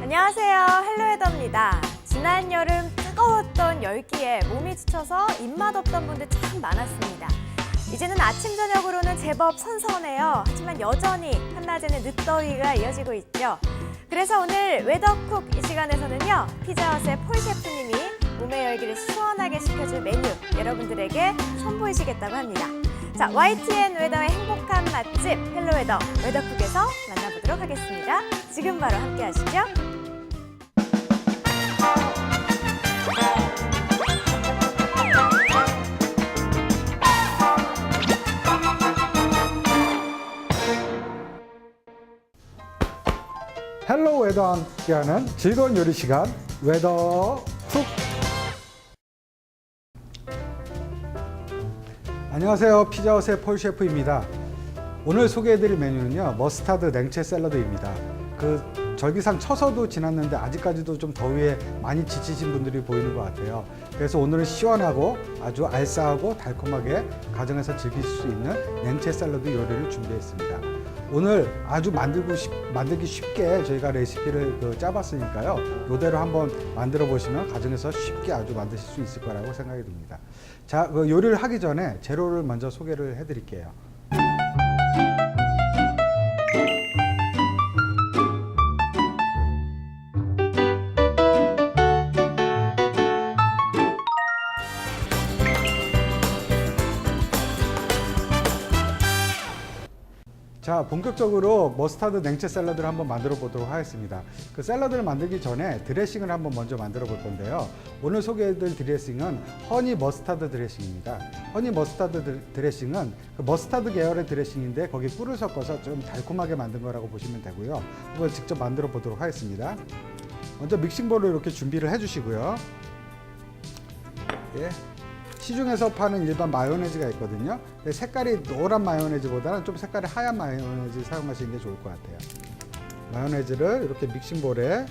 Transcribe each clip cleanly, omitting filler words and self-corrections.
안녕하세요, 헬로헤더입니다. 지난 여름 뜨거웠던 열기에 몸이 지쳐서 입맛 없던 분들 참 많았습니다. 이제는 아침 저녁으로는 제법 선선해요. 하지만 여전히 한낮에는 늦더위가 이어지고 있죠. 그래서 오늘 웨더쿡 이 시간에서는요, 피자헛의 폴 셰프님이 몸의 열기를 시원하게 식혀줄 메뉴 여러분들에게 선보이시겠다고 합니다. 자, YTN 웨더의 행복한 맛집 헬로웨더 웨더쿡에서 만나보도록 하겠습니다. 지금 바로 함께 하시죠. 헬로 웨더와 함께하는 즐거운 요리 시간 웨더쿡. 안녕하세요, 피자헛의 폴 셰프입니다. 오늘 소개해드릴 메뉴는요, 머스타드 냉채 샐러드입니다. 절기상 처서도 지났는데 아직까지도 좀 더위에 많이 지치신 분들이 보이는 것 같아요. 그래서 오늘은 시원하고 아주 알싸하고 달콤하게 가정에서 즐기실 수 있는 냉채 샐러드 요리를 준비했습니다. 오늘 아주 만들기 쉽게 저희가 레시피를 짜봤으니까요, 이대로 한번 만들어 보시면 가정에서 쉽게 아주 만드실 수 있을 거라고 생각이 듭니다. 자, 요리를 하기 전에 재료를 먼저 소개를 해드릴게요. 자, 본격적으로 머스타드 냉채 샐러드를 한번 만들어 보도록 하겠습니다. 그 샐러드를 만들기 전에 드레싱을 한번 먼저 만들어 볼 건데요. 오늘 소개해드릴 드레싱은 허니 머스타드 드레싱입니다. 허니 머스타드 드레싱은 머스타드 계열의 드레싱인데 거기 꿀을 섞어서 좀 달콤하게 만든 거라고 보시면 되고요. 한번 직접 만들어 보도록 하겠습니다. 먼저 믹싱볼을 이렇게 준비를 해주시고요. 예. 시중에서 파는 일반 마요네즈가 있거든요. 근데 색깔이 노란 마요네즈보다는 좀 색깔이 하얀 마요네즈 사용하시는 게 좋을 것 같아요. 마요네즈를 이렇게 믹싱볼에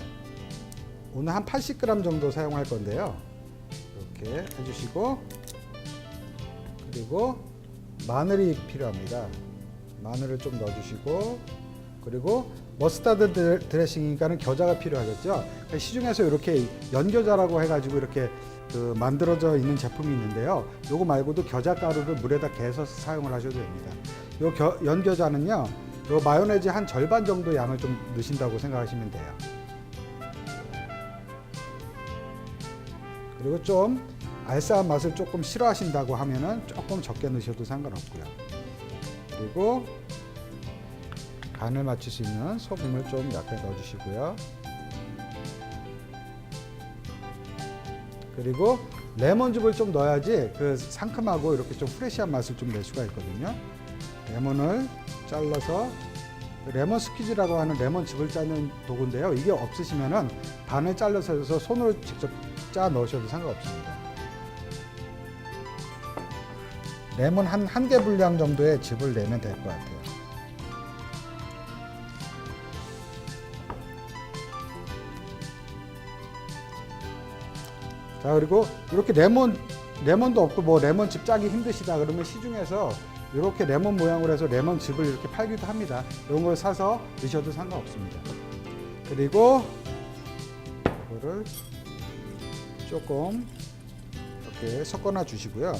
오늘 한 80g 정도 사용할 건데요. 이렇게 해주시고, 그리고 마늘이 필요합니다. 마늘을 좀 넣어주시고, 그리고 머스타드 드레싱이니까는 겨자가 필요하겠죠. 시중에서 이렇게 연겨자라고 해가지고 이렇게 만들어져 있는 제품이 있는데요. 요거 말고도 겨자 가루를 물에다 개서 사용을 하셔도 됩니다. 요 연겨자는요, 요 마요네즈 한 절반 정도 양을 좀 넣으신다고 생각하시면 돼요. 그리고 좀 알싸한 맛을 조금 싫어하신다고 하면은 조금 적게 넣으셔도 상관없고요. 그리고 간을 맞출 수 있는 소금을 좀 약간 넣어주시고요. 그리고 레몬즙을 좀 넣어야지 상큼하고 이렇게 좀 프레시한 맛을 좀 낼 수가 있거든요. 레몬을 잘라서, 레몬 스퀴즈라고 하는 레몬즙을 짜는 도구인데요. 이게 없으시면은 반을 잘라서 손으로 직접 짜 넣으셔도 상관없습니다. 레몬 한 개 분량 정도의 즙을 내면 될 것 같아요. 자, 그리고 이렇게 레몬도 없고 뭐 레몬즙 짜기 힘드시다 그러면 시중에서 이렇게 레몬 모양으로 해서 레몬즙을 이렇게 팔기도 합니다. 이런 걸 사서 드셔도 상관없습니다. 그리고 이거를 조금 이렇게 섞어놔 주시고요.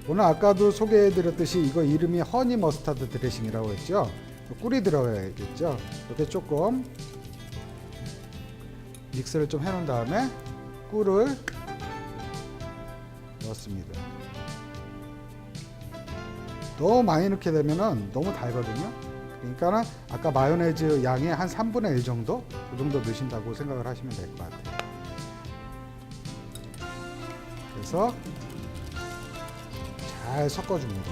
오늘 아까도 소개해 드렸듯이 이거 이름이 허니 머스타드 드레싱이라고 했죠. 꿀이 들어가야겠죠. 이렇게 조금 믹스를 좀 해놓은 다음에 꿀을 넣었습니다. 너무 많이 넣게 되면 너무 달거든요. 그러니까 아까 마요네즈 양의 한 3분의 1 정도? 그 정도 넣으신다고 생각을 하시면 될 것 같아요. 그래서 잘 섞어줍니다.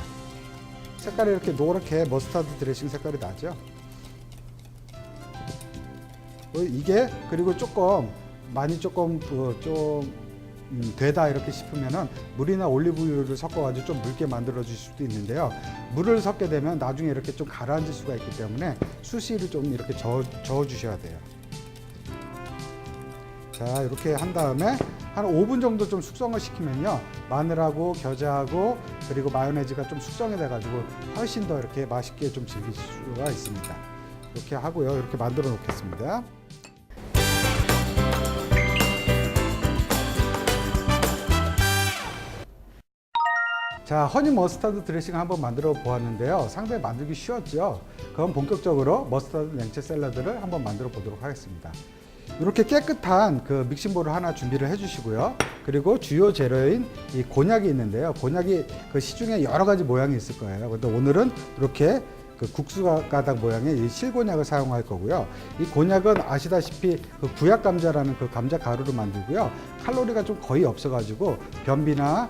색깔이 이렇게 노랗게 머스타드 드레싱 색깔이 나죠. 이게 그리고 조금 되다 이렇게 싶으면은 물이나 올리브유를 섞어가지고 좀 묽게 만들어 주실 수도 있는데요. 물을 섞게 되면 나중에 이렇게 좀 가라앉을 수가 있기 때문에 수시를 좀 이렇게 저어 주셔야 돼요. 자, 이렇게 한 다음에 한 5분 정도 좀 숙성을 시키면요, 마늘하고 겨자하고 그리고 마요네즈가 좀 숙성이 돼가지고 훨씬 더 이렇게 맛있게 좀 즐길 수가 있습니다. 이렇게 하고요, 이렇게 만들어 놓겠습니다. 자, 허니 머스타드 드레싱 한번 만들어 보았는데요. 상당히 만들기 쉬웠죠. 그럼 본격적으로 머스타드 냉채 샐러드를 한번 만들어 보도록 하겠습니다. 이렇게 깨끗한 그 믹싱볼을 하나 준비를 해주시고요. 그리고 주요 재료인 이 곤약이 있는데요. 곤약이 그 시중에 여러 가지 모양이 있을 거예요. 근데 오늘은 이렇게 그 국수 가닥 모양의 이 실곤약을 사용할 거고요. 이 곤약은 아시다시피 그 구약 감자라는 그 감자 가루로 만들고요. 칼로리가 좀 거의 없어가지고 변비나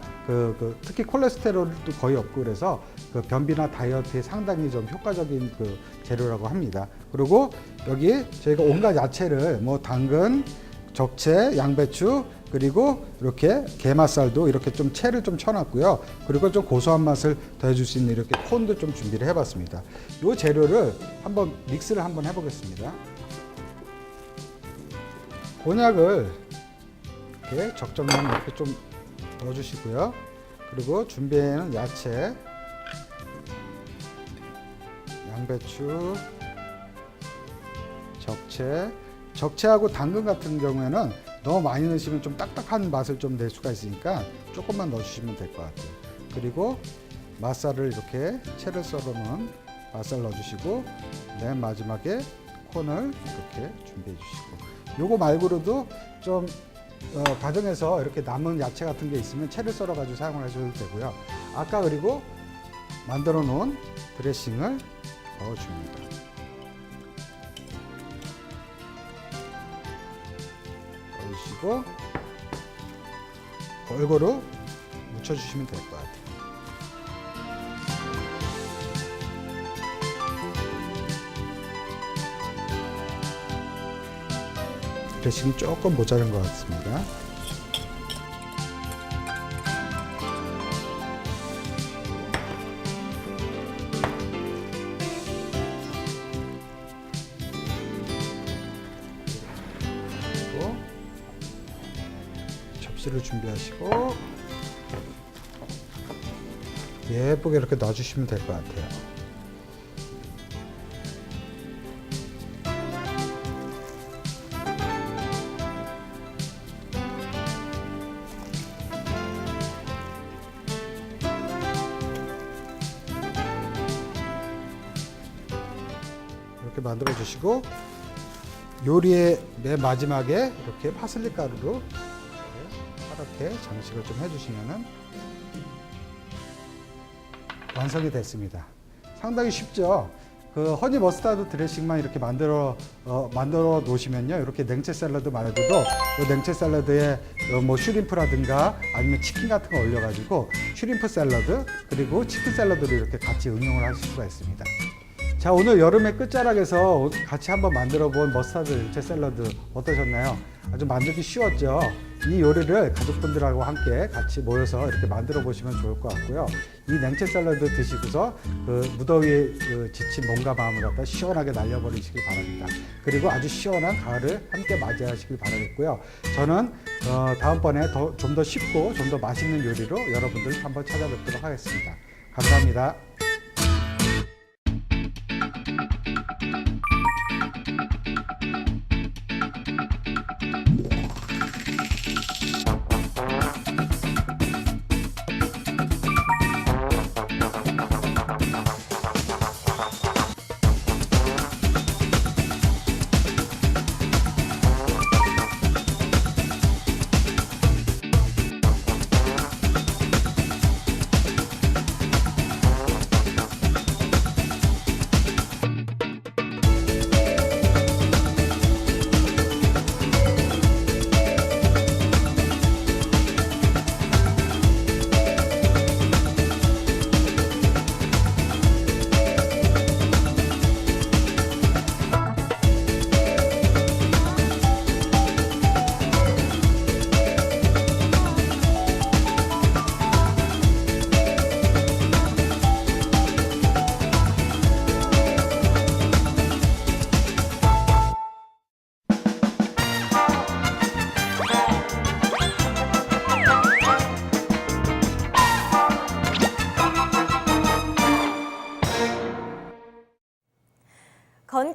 특히 콜레스테롤도 거의 없고 그래서 그 변비나 다이어트에 상당히 좀 효과적인 그 재료라고 합니다. 그리고 여기 저희가 온갖 야채를 뭐 당근, 적채, 양배추 그리고 이렇게 게맛살도 이렇게 좀 채를 좀 쳐놨고요. 그리고 좀 고소한 맛을 더해줄 수 있는 이렇게 콘도 좀 준비를 해봤습니다. 이 재료를 한번 믹스를 한번 해보겠습니다. 곤약을 이렇게 적정량 이렇게 좀 넣어주시고요. 그리고 준비해놓은 야채, 양배추, 적채하고 당근 같은 경우에는 너무 많이 넣으시면 좀 딱딱한 맛을 좀 낼 수가 있으니까 조금만 넣어주시면 될 것 같아요. 그리고 맛살을 이렇게 채를 썰어놓은 맛살 넣어주시고 맨 마지막에 콘을 이렇게 준비해 주시고 요거 말고도 좀 가정에서 이렇게 남은 야채 같은 게 있으면 채를 썰어 가지고 사용을 하셔도 되고요. 아까 그리고 만들어 놓은 드레싱을 넣어줍니다. 넣으시고 골고루 묻혀주시면 될 것 같아요. 드레싱이 조금 모자란 것 같습니다. 그리고 접시를 준비하시고 예쁘게 이렇게 놔주시면 될 것 같아요. 이렇게 만들어 주시고 요리의 맨 마지막에 이렇게 파슬리 가루로 이렇게 장식을 좀 해주시면은 완성이 됐습니다. 상당히 쉽죠. 그 허니 머스타드 드레싱만 이렇게 만들어 놓으시면요, 이렇게 냉채 샐러드 말고도 이 냉채 샐러드에 뭐 슈림프라든가 아니면 치킨 같은 거 올려가지고 슈림프 샐러드 그리고 치킨 샐러드를 이렇게 같이 응용을 하실 수가 있습니다. 자, 오늘 여름의 끝자락에서 같이 한번 만들어 본 머스타드 냉채 샐러드 어떠셨나요? 아주 만들기 쉬웠죠. 이 요리를 가족분들하고 함께 같이 모여서 이렇게 만들어 보시면 좋을 것 같고요. 이 냉채 샐러드 드시고서 그 무더위에 지친 몸과 마음을 갖다 시원하게 날려버리시길 바랍니다. 그리고 아주 시원한 가을을 함께 맞이하시길 바라겠고요. 저는 다음번에 좀 더 쉽고 좀 더 맛있는 요리로 여러분들 한번 찾아뵙도록 하겠습니다. 감사합니다.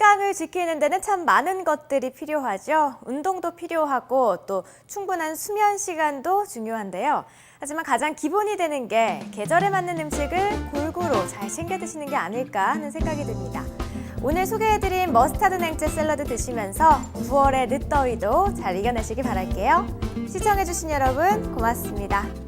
건강을 지키는 데는 참 많은 것들이 필요하죠. 운동도 필요하고 또 충분한 수면 시간도 중요한데요. 하지만 가장 기본이 되는 게 계절에 맞는 음식을 골고루 잘 챙겨 드시는 게 아닐까 하는 생각이 듭니다. 오늘 소개해드린 머스타드 냉채 샐러드 드시면서 9월의 늦더위도 잘 이겨내시기 바랄게요. 시청해주신 여러분 고맙습니다.